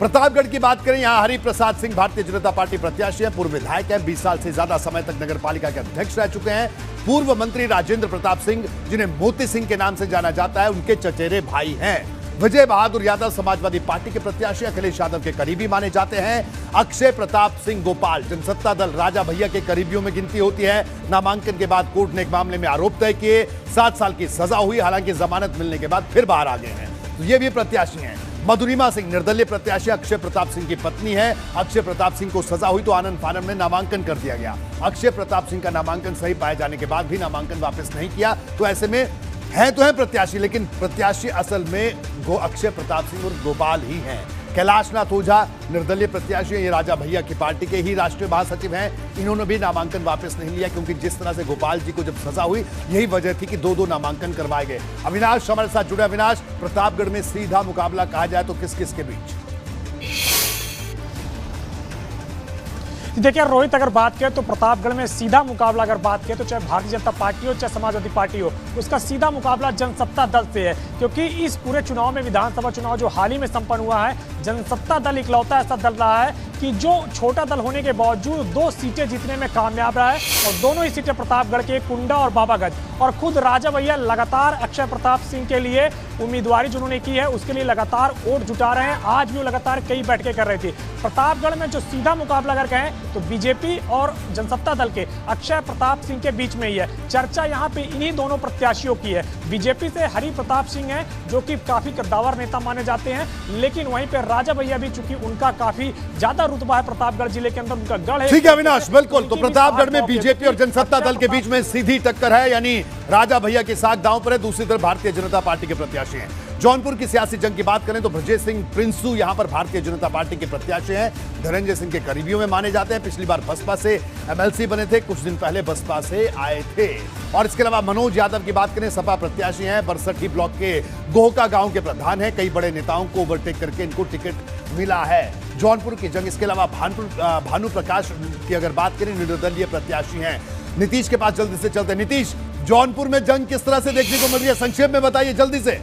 प्रतापगढ़ की बात करें, यहां हरिप्रसाद सिंह भारतीय जनता पार्टी प्रत्याशी हैं, पूर्व विधायक हैं, 20 साल से ज्यादा समय तक नगर पालिका के अध्यक्ष रह चुके हैं। पूर्व मंत्री राजेंद्र प्रताप सिंह, जिन्हें मोती सिंह के नाम से जाना जाता है, उनके चचेरे भाई हैं। विजय बहादुर यादव समाजवादी पार्टी के प्रत्याशी, अखिलेश यादव के करीबी माने जाते हैं। अक्षय प्रताप सिंह गोपाल जनसत्ता दल राजा भैया के करीबियों में गिनती होती है। नामांकन के बाद कोर्ट ने एक मामले में आरोप तय किए, 7 साल की सजा हुई, हालांकि जमानत मिलने के बाद फिर बाहर आ गए हैं, तो ये भी प्रत्याशी हैं। मधुरिमा सिंह निर्दलीय प्रत्याशी, अक्षय प्रताप सिंह की पत्नी है। अक्षय प्रताप सिंह को सजा हुई तो आनंद फानन में नामांकन कर दिया गया। अक्षय प्रताप सिंह का नामांकन सही पाए जाने के बाद भी नामांकन वापस नहीं किया, तो ऐसे में है तो है प्रत्याशी, लेकिन प्रत्याशी असल में अक्षय प्रताप सिंह और गोपाल ही हैं। कैलाशनाथ ओझा निर्दलीय प्रत्याशी, ये राजा भैया की पार्टी के ही राष्ट्रीय महासचिव हैं। इन्होंने भी नामांकन वापस नहीं लिया, क्योंकि जिस तरह से गोपाल जी को जब सजा हुई, यही वजह थी कि 2-2 नामांकन करवाए गए। अविनाश हमारे साथ जुड़े। अविनाश, प्रतापगढ़ में सीधा मुकाबला कहा जाए तो किस किस के बीच? देखिए रोहित, अगर बात करें तो प्रतापगढ़ में सीधा मुकाबला अगर बात करें तो चाहे भारतीय जनता पार्टी हो चाहे समाजवादी पार्टी हो, उसका सीधा मुकाबला जनसत्ता दल से है। क्योंकि इस पूरे चुनाव में, विधानसभा चुनाव जो हाल ही में संपन्न हुआ है, जनसत्ता दल इकलौता ऐसा दल रहा है कि जो छोटा दल होने के बावजूद 2 सीटें जीतने में कामयाब रहा है, और दोनों ही सीटें प्रतापगढ़ के कुंडा और बाबागंज। और खुद राजा भैया लगातार अक्षय प्रताप सिंह के लिए उम्मीदवारी जिन्होंने की है, उसके लिए लगातार वोट जुटा रहे हैं। आज भी वो लगातार कई बैठकें कर रहे थे। प्रतापगढ़ में जो सीधा मुकाबला अगर कहें तो बीजेपी और जनसत्ता दल के अक्षय प्रताप सिंह के बीच में ही है। चर्चा यहाँ पे इन्हीं दोनों प्रत्याशियों की है। बीजेपी से हरि प्रताप सिंह हैं, जो कि काफी कद्दावर नेता माने जाते हैं, लेकिन वहीं पे राजा भैया भी, चूंकि उनका काफी ज्यादा रुतबा है प्रतापगढ़ जिले के अंदर, उनका गढ़ है। ठीक है अविनाश, बिल्कुल। तो प्रतापगढ़ में बीजेपी और जनसत्ता दल के बीच में सीधी टक्कर है, यानी राजा भैया की साख दांव पर है। दूसरी तरफ भारतीय जनता पार्टी के प्रत्याशी हैं। जौनपुर की सियासी जंग की बात करें तो ब्रजेश सिंह प्रिंसू यहां पर भारतीय जनता पार्टी के प्रत्याशी हैं। धनंजय सिंह के करीबियों में माने जाते हैं। पिछली बार बसपा से एमएलसी बने थे, कुछ दिन पहले बसपा से आए थे। और इसके अलावा मनोज यादव की बात करें, सपा प्रत्याशी हैं, बरसठी ब्लॉक के गोहका गांव के प्रधान हैं। कई बड़े नेताओं को ओवरटेक करके इनको टिकट मिला है। जौनपुर की जंग, इसके अलावा भानु प्रकाश की अगर बात करें, निर्दलीय प्रत्याशी हैं। नीतीश के पास जल्दी से चलते। नीतीश, जौनपुर में जंग किस तरह से देखने को मिल रही है, संक्षेप में बताइए जल्दी से।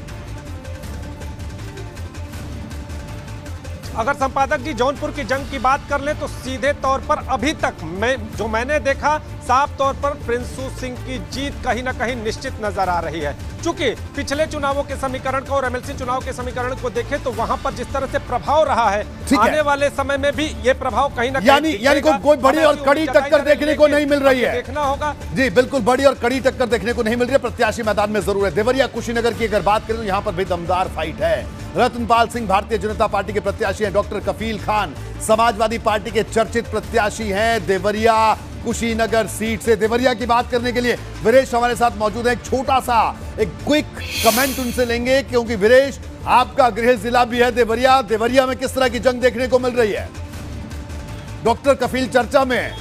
अगर संपादक जी जौनपुर की जंग की बात कर ले तो सीधे तौर पर अभी तक मैंने देखा, साफ तौर पर प्रिंसू सिंह की जीत कहीं ना कहीं निश्चित नजर आ रही है। चूंकि पिछले चुनावों के समीकरण को और एमएलसी चुनाव के समीकरण को देखें तो वहां पर जिस तरह से प्रभाव रहा है, आने वाले समय में भी ये प्रभाव कहीं ना कहीं यानी कोई बड़ी और कड़ी टक्कर देखने को नहीं मिल रही है। देखना होगा जी, बिल्कुल बड़ी और कड़ी टक्कर देखने को नहीं मिल रही है। प्रत्याशी मैदान में जरूर है। देवरिया कुशीनगर की अगर बात करें तो यहां पर भी दमदार फाइट है। रतनपाल सिंह भारतीय जनता पार्टी के प्रत्याशी हैं। डॉक्टर कफील खान समाजवादी पार्टी के चर्चित प्रत्याशी हैं। देवरिया कुशीनगर सीट से देवरिया की बात करने के लिए वीरेश हमारे साथ मौजूद है। एक छोटा सा एक क्विक कमेंट उनसे लेंगे, क्योंकि वीरेश, आपका गृह जिला भी है देवरिया। देवरिया में किस तरह की जंग देखने को मिल रही है? डॉक्टर कफील चर्चा में।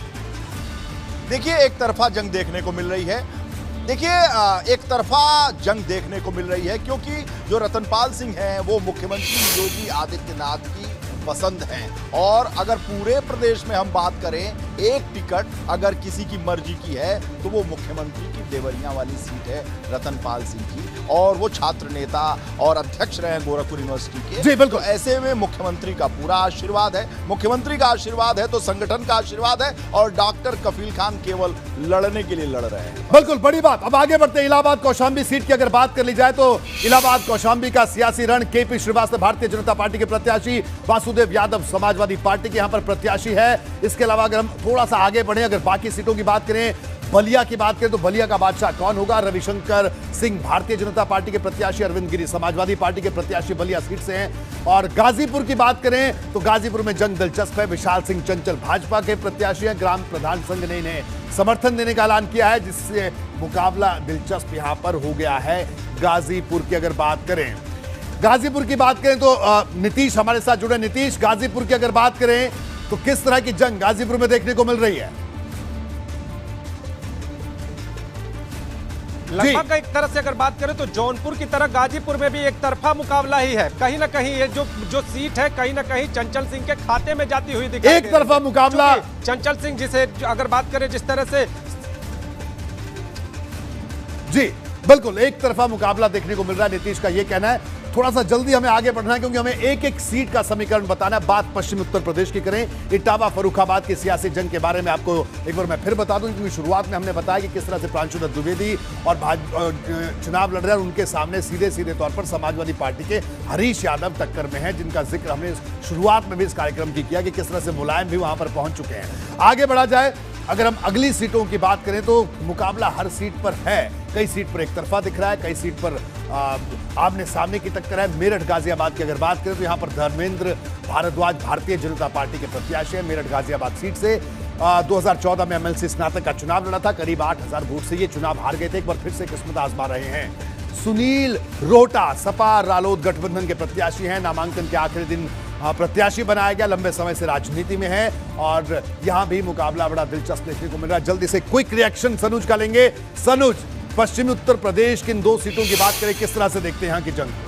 देखिए, एक तरफा जंग देखने को मिल रही है। देखिए, एक तरफा जंग देखने को मिल रही है, क्योंकि जो रतनपाल सिंह हैं वो मुख्यमंत्री योगी आदित्यनाथ की पसंद हैं। और अगर पूरे प्रदेश में हम बात करें, एक टिकट अगर किसी की मर्जी की है तो वो मुख्यमंत्री की देवरिया वाली सीट है रतनपाल सिंह की, और वो छात्र नेता और अध्यक्ष रहे गोरखपुर यूनिवर्सिटी के। जी बिल्कुल। तो ऐसे में मुख्यमंत्री का पूरा आशीर्वाद है। मुख्यमंत्री का आशीर्वाद है तो संगठन का आशीर्वाद है, और डॉक्टर कफील खान केवल लड़ने के लिए लड़ रहे हैं। बिल्कुल, बड़ी बात। अब आगे बढ़ते हैं। इलाहाबाद कौशाम्बी सीट की अगर बात कर ली जाए तो इलाहाबाद कौशाम्बी का सियासी रण, केपी श्रीवास्तव भारतीय जनता पार्टी के प्रत्याशी, वासुदेव यादव समाजवादी पार्टी के यहां पर प्रत्याशी है। इसके अलावा अगर हम थोड़ा सा आगे बढ़े, अगर बाकी सीटों की बात करें, बलिया की बात करें तो बलिया का बादशाह कौन होगा? रविशंकर सिंह भारतीय जनता पार्टी के प्रत्याशी, अरविंद गिरी समाजवादी पार्टी के प्रत्याशी बलिया सीट से हैं। और गाजीपुर की बात करें तो गाजीपुर में जंग दिलचस्प है। विशाल सिंह चंचल भाजपा के प्रत्याशी हैं। ग्राम प्रधान संघ ने इन्हें समर्थन देने का ऐलान किया है, जिससे मुकाबला दिलचस्प यहां पर हो गया है। गाजीपुर की अगर बात करें, गाजीपुर की बात करें तो नीतीश हमारे साथ जुड़े। नीतीश, गाजीपुर की अगर बात करें तो किस तरह की जंग गाजीपुर में देखने को मिल रही है? लगभग एक तरह से अगर बात करें तो जौनपुर की तरह गाजीपुर में भी एक तरफा मुकाबला ही है। कहीं ना कहीं ये जो सीट है कहीं ना कहीं चंचल सिंह के खाते में जाती हुई दिखाई एक तरफा मुकाबला। चंचल सिंह जिसे अगर बात करें जिस तरह से, जी बिल्कुल, एक तरफा मुकाबला देखने को मिल रहा है। नीतीश का यह कहना है। थोड़ा सा जल्दी हमें आगे बढ़ना है क्योंकि हमें एक एक सीट का समीकरण बताना है। बात पश्चिमी उत्तर प्रदेश की करें। इटावा फर्रुखाबाद की सियासी जंग के बारे में आपको एक बार मैं फिर बता दूं, क्योंकि शुरुआत में हमने बताया कि किस तरह से प्रांशु दत्त द्विवेदी और चुनाव लड़ रहे हैं। उनके सामने सीधे सीधे तौर पर समाजवादी पार्टी के हरीश यादव टक्कर में हैं, जिनका जिक्र हमने शुरुआत में भी इस कार्यक्रम की किया कि किस तरह से मुलायम भी वहां पर पहुंच चुके हैं। आगे बढ़ा जाए, अगर हम अगली सीटों की बात करें तो मुकाबला हर सीट पर है। कई सीट पर एक तरफा दिख रहा है, कई सीट पर आमने सामने की टक्कर है। मेरठ गाजियाबाद की अगर बात करें तो यहां पर धर्मेंद्र भारद्वाज भारतीय जनता पार्टी के प्रत्याशी हैं। मेरठ गाजियाबाद सीट से 2014 में एमएलसी स्नातक का चुनाव लड़ा था। करीब 8000 वोट से ये चुनाव हार गए थे। एक बार फिर से किस्मत आजमा रहे हैं। सुनील रोहटा सपा रालोद गठबंधन के प्रत्याशी हैं। नामांकन के आखिरी दिन प्रत्याशी बनाया गया, लंबे समय से राजनीति में है और यहां भी मुकाबला बड़ा दिलचस्प देखने को मिल रहा है। जल्दी से क्विक रिएक्शन सनुज का लेंगे। सनुज, पश्चिमी उत्तर प्रदेश की इन दो सीटों की बात करें, किस तरह से देखते हैं यहां की जंग?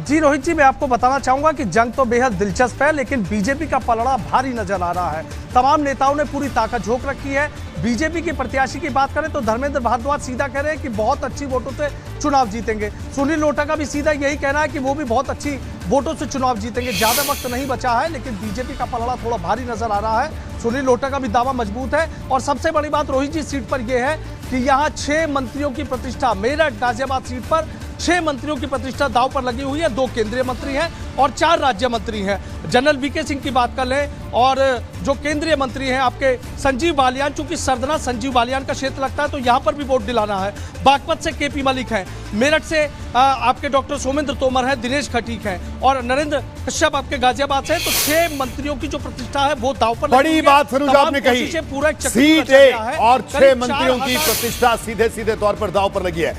जी रोहित जी, मैं आपको बताना चाहूंगा कि जंग तो बेहद दिलचस्प है, लेकिन बीजेपी का पलड़ा भारी नजर आ रहा है। तमाम नेताओं ने पूरी ताकत झोंक रखी है। बीजेपी के प्रत्याशी की बात करें तो धर्मेंद्र भारद्वाज सीधा कह रहे हैं कि बहुत अच्छी वोटों से चुनाव जीतेंगे। सुनील लोटा का भी सीधा यही कहना है कि वो भी बहुत अच्छी वोटों से चुनाव जीतेंगे। ज्यादा वक्त नहीं बचा है, लेकिन बीजेपी का पलड़ा थोड़ा भारी नजर आ रहा है। सुनील लोटा का भी दावा मजबूत है और सबसे बड़ी बात रोहित जी सीट पर यह है कि यहाँ 6 मंत्रियों की प्रतिष्ठा, मेरठ गाजियाबाद सीट पर 6 मंत्रियों की प्रतिष्ठा दांव पर लगी हुई है। 2 केंद्रीय मंत्री हैं और 4 राज्य मंत्री हैं। जनरल वीके सिंह की बात कर लें और जो केंद्रीय मंत्री हैं आपके संजीव बालियान, चूंकि सरदना संजीव बालियान का क्षेत्र लगता है तो यहां पर भी वोट दिलाना है। बागपत से केपी मलिक हैं, मेरठ से आपके डॉक्टर सोमेंद्र तोमर हैं, दिनेश खटीक हैं और नरेंद्र कश्यप आपके गाजियाबाद से। तो 6 मंत्रियों की जो प्रतिष्ठा है वो दांव पर बड़ी बात सनुज आपने कही, पूरा सीट और 6 मंत्रियों की प्रतिष्ठा सीधे सीधे तौर पर दांव पर लगी है।